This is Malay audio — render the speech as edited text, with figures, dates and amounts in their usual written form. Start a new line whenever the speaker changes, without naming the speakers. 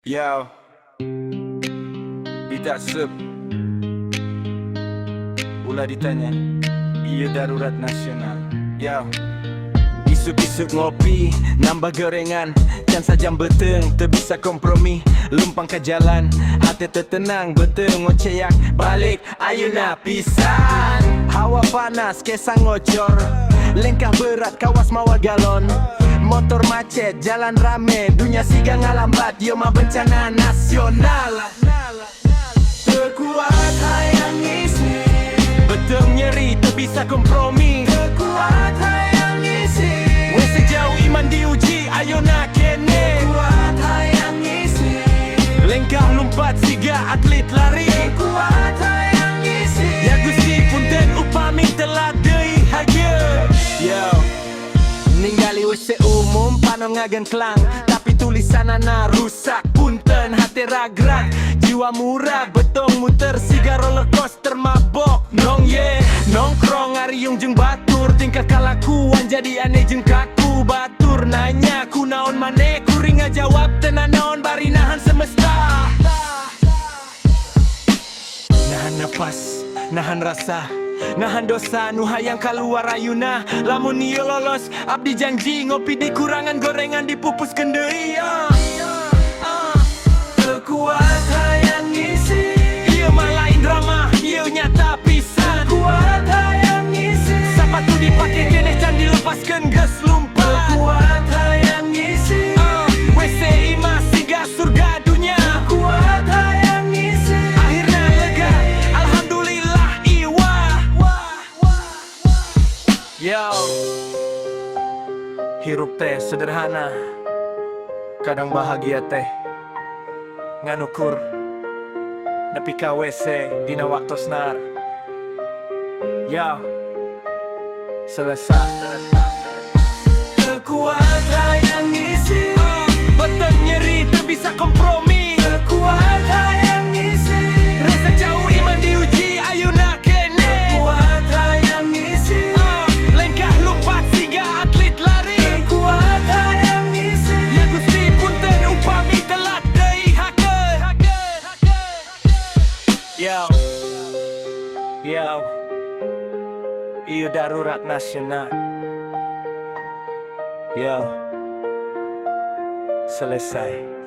Yo, tidak sep. Pula ditanya, ia darurat nasional. Yo, isuk-isuk ngopi, nambah gorengan, can sajam beteng, terbisa kompromi. Lumpang ke jalan, hati tertenang, beteng ngoceyak balik, ayuna pisan. Hawa panas, kesang ngocor, lengkah berat, kawas mawa galon. Motor macet, jalan rame, dunia siga ngalambat, yo mah bencana nasional. Terkuat hayang isi, beteng nyeri, terbisa kompromi. Terkuat hayang isi, wes sejauh iman diuji, ayo nak kene. Terkuat hayang isi, lengkah lompat siga atlet lari. Terkuat hayang isi, ya Gusti punten upami telah deui hagia. Yo, ninggali wese umum panon ngagen klang, tapi tulisanana rusak punten hati ragrak. Jiwa murah betong muter siga roller coaster mabok. Nong ye nongkrong ariung jeung batur, tingkah kalakuan jadi aneh jeung kaku. Batur nanya ku naon maneh, kuring ngajawab tenan naon bari nahan semesta. Nahan napas, nahan rasa, nahan dosa nu hayang kaluar ayuna. Lamun ieu lolos abdi janji ngopi di kurangan gorengan dipupuskeun deui. Terkuat hayang isi, ieu mah lain drama, ieu nyata pisan. Terkuat hayang isi, sapatu dipake keneh can dilepaskeun geus lumpat. Terkuat hayang isi, WC imah siga surga dunia. Terkuat hayang isi, akhirna lega, alhamdulillah iwah. Yo, hirup teh sederhana, kadang bahagia teh nganukur nepi ka WC dina waktosna. Yo, selesai. Terkuat hayang isi, beteng nyeri terbisa kompromi. Terkuat hayang isi, rasa jauh iman diuji, ayuna kene. Terkuat hayang isi, lengkah lompat siga atlet lari. Terkuat hayang isi, ya Gusti punten upami telat deui hakeun. Yo, yo, ieu darurat nasional. Yo, selesai.